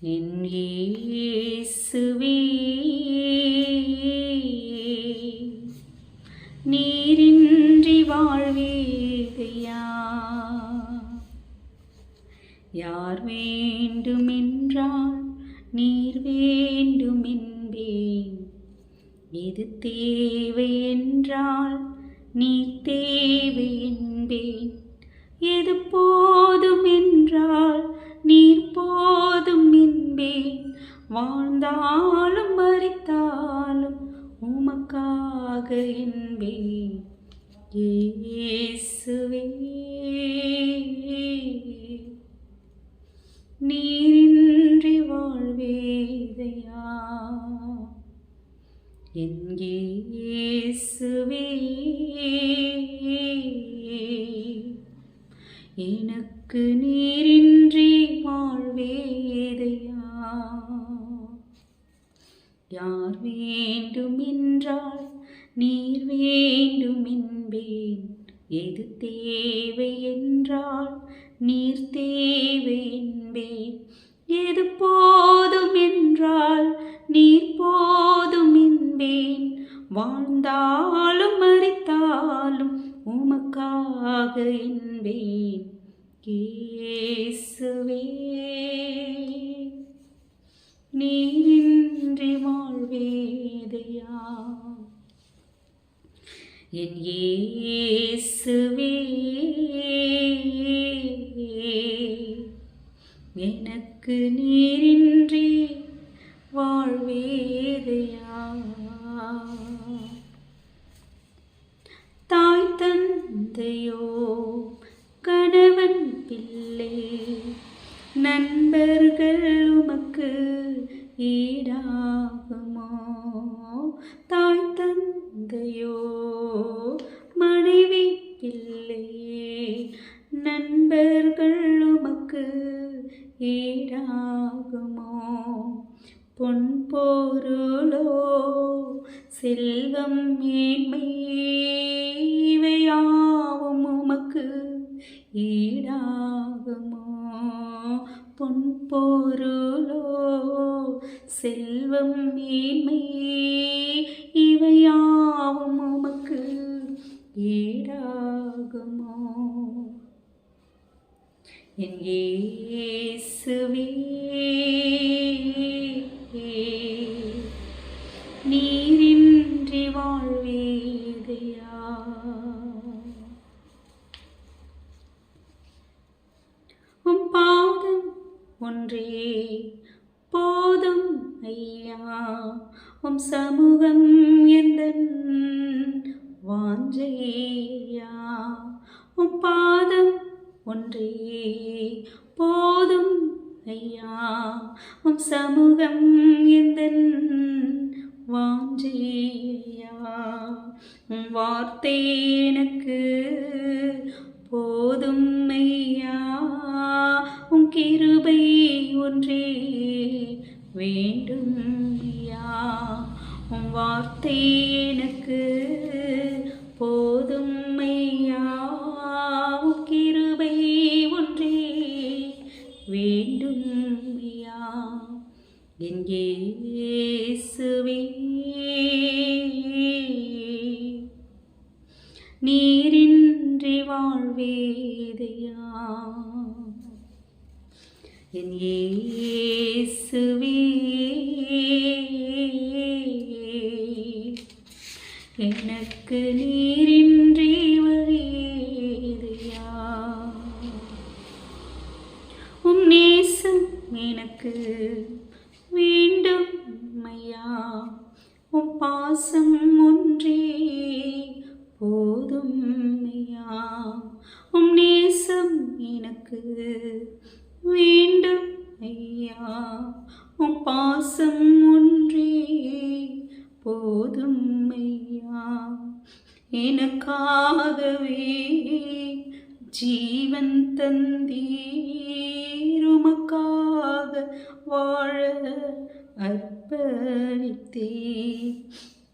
என் இயேசுவே, நீரின்றி வாழ்வேதையா. யார் வேண்டுமென்றால் நீர் வேண்டுமென்பேன். எது தேவை என்றால் நீர் தேவை என்பேன். எது போதும் என்றால் நீர் போதும் என்பேன். வாழ்ந்தாலும் மரித்தாலும் உமக்காக என்பேன். இயேசுவே, நீரின்றி வாழ்வேதையா. என் இயேசுவே, எனக்கு நீரின்றி வாழ்வேதையா. யார் வேண்டுமென்றால் நீர் வேண்டும் என்பேன். எது தேவை என்றால் நீர் தேவை என்பேன். எது போதும் என்றால் நீர் போதும் என்பேன். வாழ்ந்தாலும் மரித்தாலும் உமக்காக என்பேன். இயேசுவே, நீரின்றி வாழ்வேதையா. என் இயேசுவே, எனக்கு நீரின்றி வாழ்வேதையா. தாய் தந்தையோ கணவன் பிள்ளை நண்பர்கள் உமக்கு ஈடாகுமோ? தாய் தந்தையோ மனைவி பிள்ளை நண்பர்கள் உமக்கு ஈடாகுமோ? பொன் பொருளோ செல்வம் மேன்மை இவையாவும் உமக்கு ஈடாகுமோ? பொன் பொருளோ செல்வம் மேன்மை இவையாவும் உமக்கு ஈடாகுமோ? என் இயேசுவே, நீரின்றி வாழ்வேதையா. உம் பாதம் ஒன்றே போதும் ஐயா. உம் சமூகம் எந்தன் வாஞ்சையா. உம் பாதம் ஒன்றே போதும் ஐயா. உம் சமூகம் எந்தன் வாஞ்சையா. உம் வார்த்தை எனக்கு போதும் ஐயா. உம் கிருபை ஒன்றே வேண்டும் ஐயா. உம் வார்த்தை எனக்கு போதும் ஐயா. உம் கிருபை ஒன்றே வேண்டும் ஐயா. என் இயேசுவே, நீரின்றி வாழ்வேதையா. என் இயேசுவே, எனக்கு நீரின்றி வழியேதையா. உம் நேசம் எனக்கு வேண்டும் ஐயா. உம் பாசம் ஒன்றே போதும் ஐயா. உம் நேசம் எனக்கு வேண்டும் ஐயா. உம் பாசம் ஒன்றே போதும் ஐயா. எனக்காகவே ஜீவன் தந்தீர். உமக்காக வாழ அர்ப்பணித்தேன்.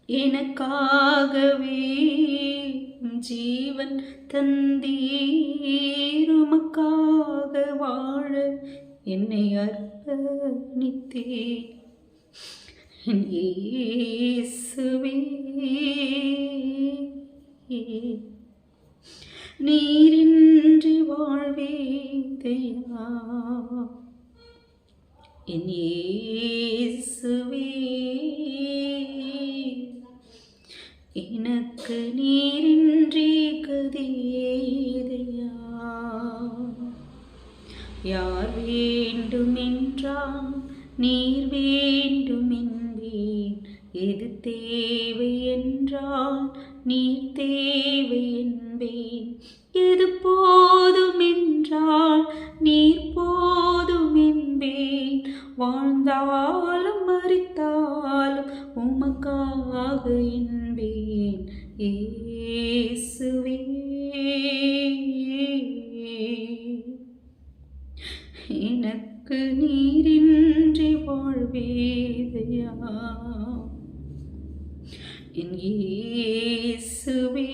எனக்காகவே ஜீவன் தந்தீர். உமக்காக வாழ என்னை அர்ப்பணித்தேன். என் இயேசுவே, நீரின்றி வாழ்வேதையா. என் இயேசுவே, எனக்கு நீரின்றி கதியேதையா. யார் வேண்டுமென்றால் நீர் வேண்டுமென்பேன். எது தேவை என்றால் நீர் தேவை என்பேன். எது போதும் என்றால் நீர் போதும் என்பேன். வாழ்ந்தாலும் மரித்தாலும் உமக்காக என்பேன். இயேசுவே, எனக்கு நீரின்றி வாழ்வேதையா. என் இயேசுவே,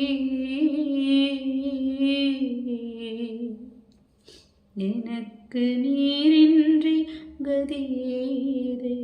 எனக்கு நீரின்றி கதியேதையா.